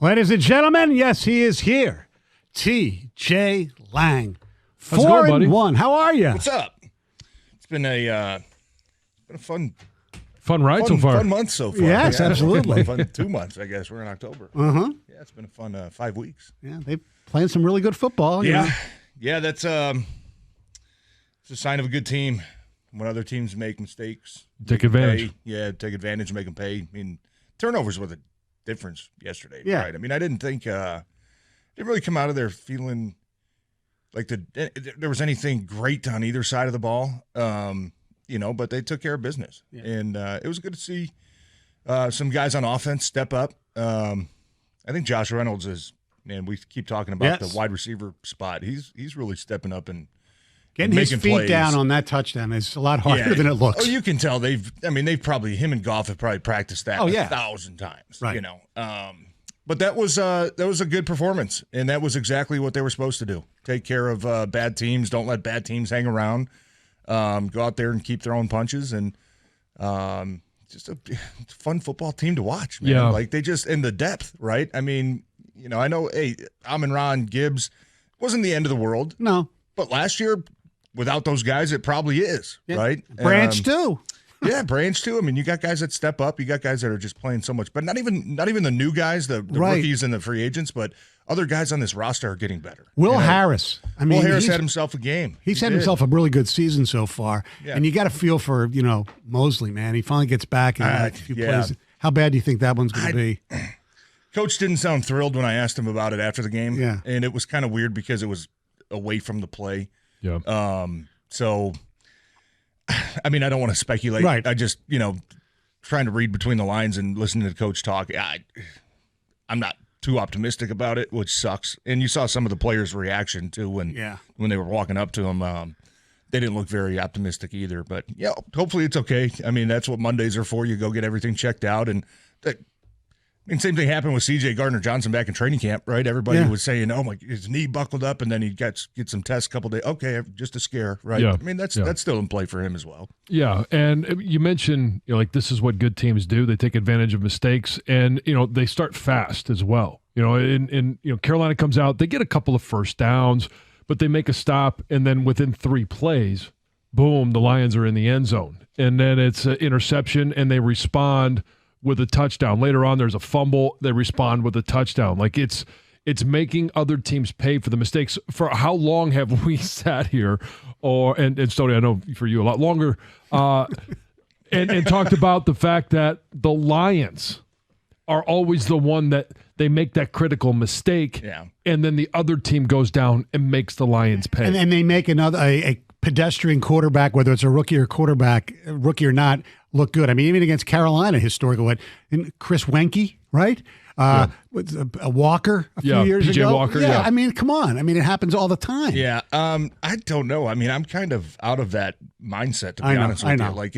Ladies and gentlemen, yes, he is here. T.J. Lang. How's it going, buddy? 4-1. How are you? What's up? It's been a fun ride so far. Fun month so far. Yes, absolutely. Fun 2 months, I guess. We're in October. Uh-huh. Yeah, it's been a fun 5 weeks. Yeah, they're playing some really good football. You know? Yeah, that's it's a sign of a good team. When other teams make mistakes, Take advantage. Take advantage and make them pay. I mean, turnovers were the difference yesterday. Yeah. Right? I mean, I didn't think didn't really come out of there feeling like there was anything great on either side of the ball. But they took care of business, and it was good to see some guys on offense step up. I think Josh Reynolds is, man. We keep talking about the wide receiver spot. He's really stepping up and getting his feet plays down on that touchdown is a lot harder than it looks. Oh, you can tell they've probably, him and Goff have probably practiced that 1,000 times. Right. But that was a good performance, and that was exactly what they were supposed to do. Take care of bad teams. Don't let bad teams hang around. Go out there and keep throwing punches, and just a fun football team to watch, man. Yeah. Like they just, in the depth, right? I mean, I know, hey, Amon-Ra, Gibbs wasn't the end of the world. No. But last year, without those guys, it probably is, right? Branch too. Yeah, Branch too. I mean, you got guys that step up. You got guys that are just playing so much, but not even the new guys, the rookies and the free agents, but other guys on this roster are getting better. Will Harris. I mean, Will Harris had himself a game. He's had himself a really good season so far. Yeah. And you got to feel for, Mosley, man. He finally gets back and a few plays. How bad do you think that one's going to be? Coach didn't sound thrilled when I asked him about it after the game. Yeah. And it was kind of weird because it was away from the play. Yeah. So, I mean, I don't want to speculate. Right. I just, trying to read between the lines and listening to the coach talk, I'm not too optimistic about it, which sucks. And you saw some of the players' reaction, too, when they were walking up to him. They didn't look very optimistic either. But, hopefully it's okay. I mean, that's what Mondays are for. You go get everything checked out. And same thing happened with C.J. Gardner-Johnson back in training camp, right? Everybody was saying, "Oh my, his knee buckled up," and then he get some tests a couple days. Okay, just a scare, right? Yeah. I mean, that's still in play for him as well. Yeah, and you mentioned this is what good teams do. They take advantage of mistakes, and they start fast as well. And Carolina comes out, they get a couple of first downs, but they make a stop, and then within 3 plays, boom, the Lions are in the end zone, and then it's an interception, and they respond with a touchdown. Later on, there's a fumble. They respond with a touchdown. Like it's making other teams pay for the mistakes. For how long have we sat here, and Stoney, I know for you a lot longer, and talked about the fact that the Lions are always the one that they make that critical mistake, and then the other team goes down and makes the Lions pay. And they make a pedestrian quarterback, whether it's a rookie or not, look good. I mean, even against Carolina, historically, Chris Wenke, right? With a Walker a few years PJ ago. Walker, yeah. I mean, come on. I mean, it happens all the time. Yeah. I don't know. I mean, I'm kind of out of that mindset, to be honest with you. Like,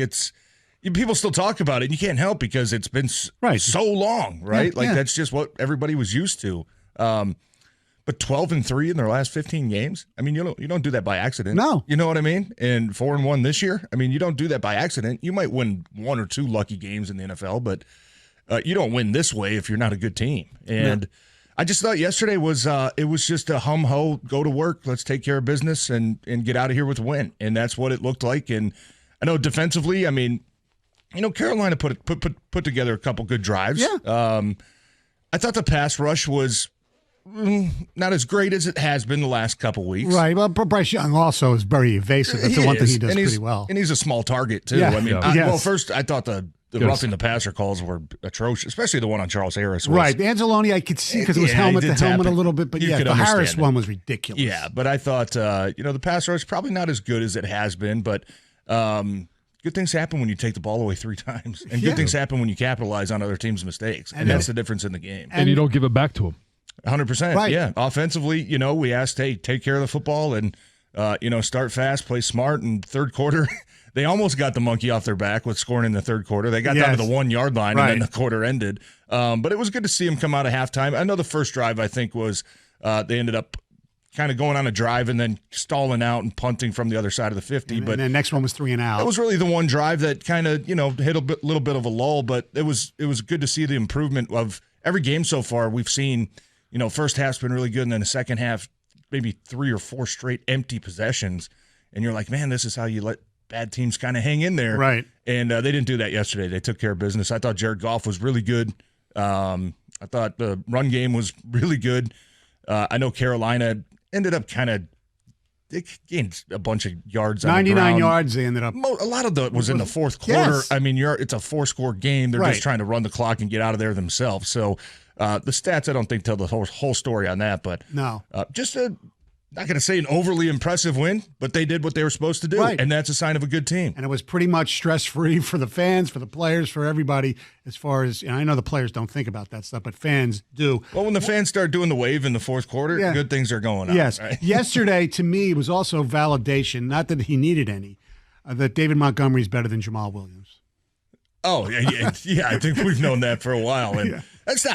people still talk about it, and you can't help because it's been so long, right? That's just what everybody was used to. But 12-3 in their last 15 games. I mean, you don't do that by accident. No, you know what I mean. And 4-1 this year. I mean, you don't do that by accident. You might win 1 or 2 lucky games in the NFL, but you don't win this way if you're not a good team. And I just thought yesterday was it was just a hum ho, go to work, let's take care of business and get out of here with a win. And that's what it looked like. And I know defensively, I mean, Carolina put together a couple good drives. Yeah. I thought the pass rush was not as great as it has been the last couple weeks. Right. Well, Bryce Young also is very evasive. That's the one thing he does pretty well. And he's a small target, too. Yeah. I mean, well, first I thought the roughing the passer calls were atrocious, especially the one on Charles Harris. Right. Anzalone, I could see because it was helmet to helmet a little bit, but the Harris one was ridiculous. Yeah, but I thought, the pass rush probably not as good as it has been, but good things happen when you take the ball away 3 times, and good things happen when you capitalize on other teams' mistakes, and that's the difference in the game. And you don't give it back to them. 100%. Right. Yeah. Offensively, we asked, hey, take care of the football and, start fast, play smart. And third quarter, they almost got the monkey off their back with scoring in the third quarter. They got down to the 1 yard line, and then the quarter ended. But it was good to see them come out at halftime. I know the first drive, I think, was they ended up kind of going on a drive and then stalling out and punting from the other side of the 50. And the next one was 3 and out. That was really the one drive that kind of, hit a little bit of a lull, but it was good to see the improvement of every game so far we've seen, first half's been really good, and then the second half, maybe 3 or 4 straight empty possessions, and you're like, man, this is how you let bad teams kind of hang in there. Right. And they didn't do that yesterday. They took care of business. I thought Jared Goff was really good. I thought the run game was really good. I know Carolina ended up they gained a bunch of yards. 99 yards they ended up. A lot of it was in the fourth quarter. Yes. I mean, it's a 4-score game. They're just trying to run the clock and get out of there themselves. So the stats, I don't think, tell the whole story on that. But no, just not going to say an overly impressive win, but they did what they were supposed to do, and that's a sign of a good team. And it was pretty much stress-free for the fans, for the players, for everybody. As far as, I know the players don't think about that stuff, but fans do. Well, when the fans start doing the wave in the fourth quarter, good things are going on. Yes. Right? Yesterday, to me, was also validation, not that he needed any, that David Montgomery is better than Jamal Williams. Oh, yeah, I think we've known that for a while. And that's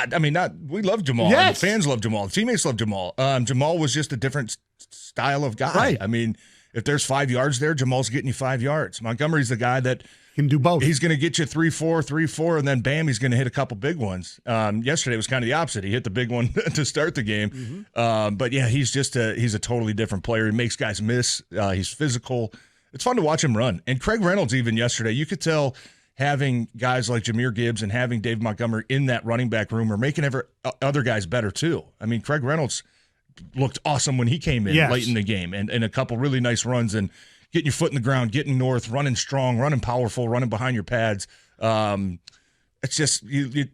we love Jamal. Yes. The fans love Jamal. The teammates love Jamal. Jamal was just a different style of guy. Right. I mean, if there's 5 yards there, Jamal's getting you 5 yards. Montgomery's the guy that can do both. He's going to get you 3-4, 3-4, and then bam, he's going to hit a couple big ones. Yesterday was kind of the opposite. He hit the big one to start the game. Mm-hmm. But yeah, he's a totally different player. He makes guys miss. He's physical. It's fun to watch him run. And Craig Reynolds, even yesterday, you could tell having guys like Jahmyr Gibbs and having Dave Montgomery in that running back room are making other guys better too. I mean, Craig Reynolds looked awesome when he came in late in the game, and a couple really nice runs and getting your foot in the ground, getting north, running strong, running powerful, running behind your pads. It's just you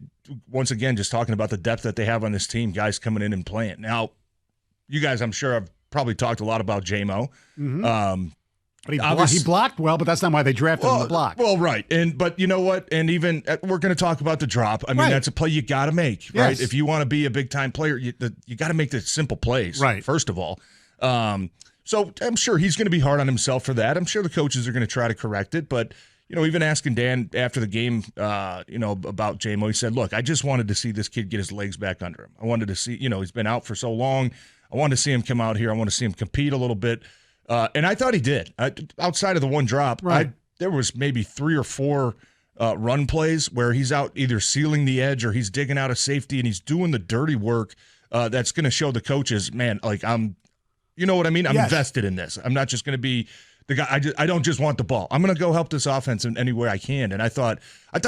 once again just talking about the depth that they have on this team, guys coming in and playing. Now, you guys, I'm sure have probably talked a lot about J-Mo. Mm-hmm. But he blocked well, but that's not why they drafted him to block. Well, right. But you know what? And even we're going to talk about the drop. I mean, that's a play you got to make, right? Yes. If you want to be a big-time player, you got to make the simple plays, right? First of all. So I'm sure he's going to be hard on himself for that. I'm sure the coaches are going to try to correct it. But, even asking Dan after the game, about J-Mo, he said, look, I just wanted to see this kid get his legs back under him. I wanted to see, he's been out for so long. I wanted to see him come out here. I want to see him compete a little bit. And I thought he did. Outside of the one drop, there was maybe 3 or 4 run plays where he's out either sealing the edge or he's digging out a safety and he's doing the dirty work that's going to show the coaches, man, like you know what I mean? I'm invested in this. I'm not just going to be the guy. I don't just want the ball. I'm going to go help this offense in any way I can. And I thought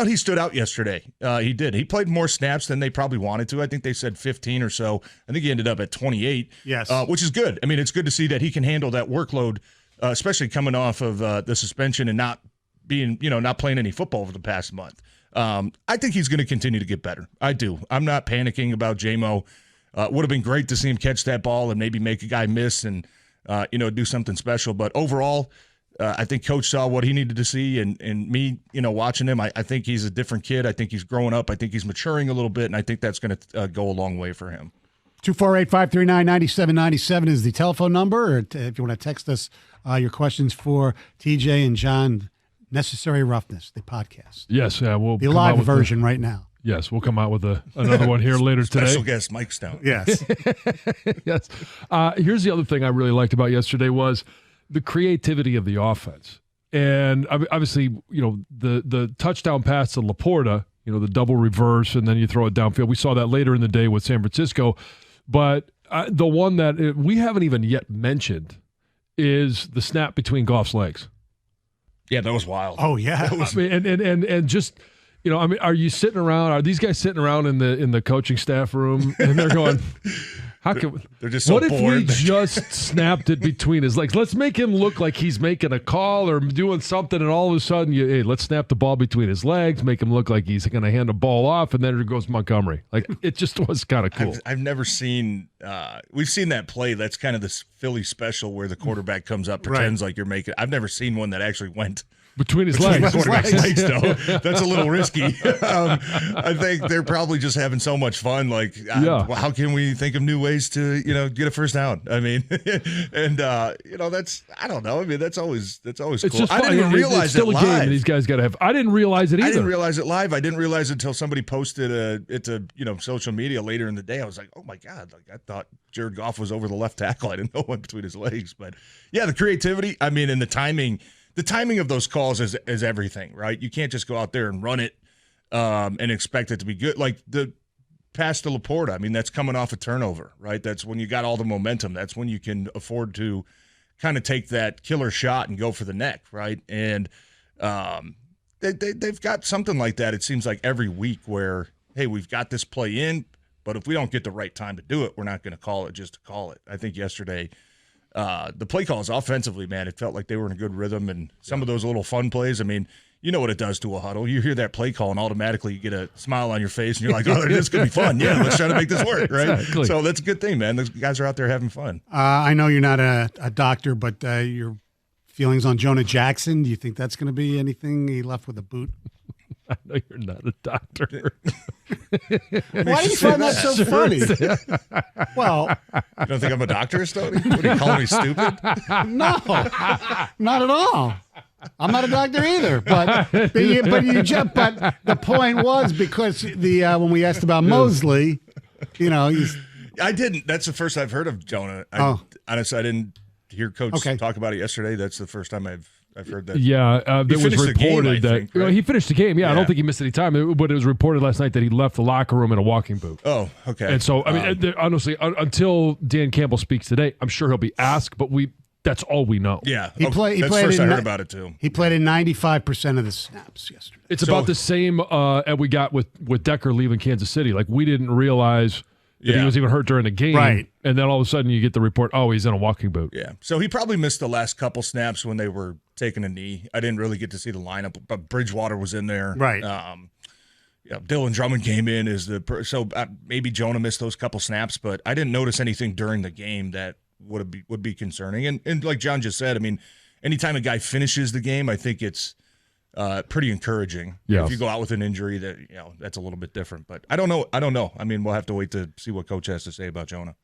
he stood out yesterday. He did. He played more snaps than they probably wanted to. I think they said 15 or so. I think he ended up at 28. Yes, which is good. I mean, it's good to see that he can handle that workload, especially coming off of the suspension and not being, not playing any football over the past month. I think he's going to continue to get better. I do. I'm not panicking about J-Mo. Would have been great to see him catch that ball and maybe make a guy miss and do something special. But overall, I think Coach saw what he needed to see, and me, watching him, I think he's a different kid. I think he's growing up. I think he's maturing a little bit, and I think that's going to go a long way for him. 248-539-9797 is the telephone number, or if you want to text us your questions for TJ and John, Necessary Roughness, the podcast. Yes, we'll the live version right now. Yes, we'll come out with another one here later today. Special guest Mike Stone. Yes. Yes. Here's the other thing I really liked about yesterday was the creativity of the offense. And obviously, the touchdown pass to Laporta, the double reverse, and then you throw it downfield. We saw that later in the day with San Francisco. But the one that we haven't even yet mentioned is the snap between Goff's legs. Yeah, that was wild. Oh, yeah. And just – are you sitting around? Are these guys sitting around in the coaching staff room and they're going, "How can they're just so what bored. if we just snapped it between his legs? Let's make him look like he's making a call or doing something, and all of a sudden, let's snap the ball between his legs, make him look like he's going to hand the ball off, and then there goes Montgomery. Like it just was kind of cool. I've never seen. We've seen that play. That's kind of this Philly special where the quarterback comes up, pretends like you're making. I've never seen one that actually went. Between his legs. That's a little risky. I think they're probably just having so much fun. Like, how can we think of new ways to, get a first down? I mean, and that's I don't know. I mean, that's always cool. Just I didn't even realize it's still it a game live. and these guys got to have. I didn't realize it either. I didn't realize it live. I didn't realize it until somebody posted it to social media later in the day. I was like, oh my god! Like I thought Jared Goff was over the left tackle. I didn't know what between his legs. But yeah, the creativity. I mean, and the timing. The timing of those calls is everything, right? You can't just go out there and run it and expect it to be good. Like the pass to Laporta. I mean, that's coming off a turnover, right? That's when you got all the momentum. That's when you can afford to kind of take that killer shot and go for the neck, right? And they've got something like that, it seems like, every week where, hey, we've got this play in, but if we don't get the right time to do it, we're not going to call it just to call it. I think yesterday, the play calls offensively, man, it felt like they were in a good rhythm, and some of those little fun plays, I mean, you know what it does to a huddle. You hear that play call, and automatically you get a smile on your face, and you're like, oh, this could be fun. Yeah, let's try to make this work, right? Exactly. So that's a good thing, man. Those guys are out there having fun. I know you're not a doctor, but your feelings on Jonah Jackson, do you think that's going to be anything? He left with a boot. I know you're not a doctor. Why do you find that so funny? Well, you don't think I'm a doctor, Stoney? What, are you calling me stupid? No, not at all. I'm not a doctor either, but the point was, because when we asked about Mosley, I didn't. That's the first I've heard of Jonah. Honestly, I didn't hear Coach talk about it yesterday. That's the first time I've heard that. Yeah, there was reported that he finished the game. Yeah, I don't think he missed any time. But it was reported last night that he left the locker room in a walking boot. Oh, okay. And so, I mean, honestly, until Dan Campbell speaks today, I'm sure he'll be asked, but that's all we know. Yeah, he played. That's first I heard about it too. He played in 95% of the snaps yesterday. It's about the same we got with Decker leaving Kansas City. Like, we didn't realize that he was even hurt during the game. Right. And then all of a sudden you get the report, oh, he's in a walking boot. Yeah. So he probably missed the last couple snaps when they were taking a knee. I didn't really get to see the lineup, but Bridgewater was in there. Right. Dylan Drummond came in so maybe Jonah missed those couple snaps, but I didn't notice anything during the game that would be concerning. And like John just said, I mean, anytime a guy finishes the game, I think it's pretty encouraging. Yes. If you go out with an injury, that's a little bit different. But I don't know. I mean, we'll have to wait to see what Coach has to say about Jonah.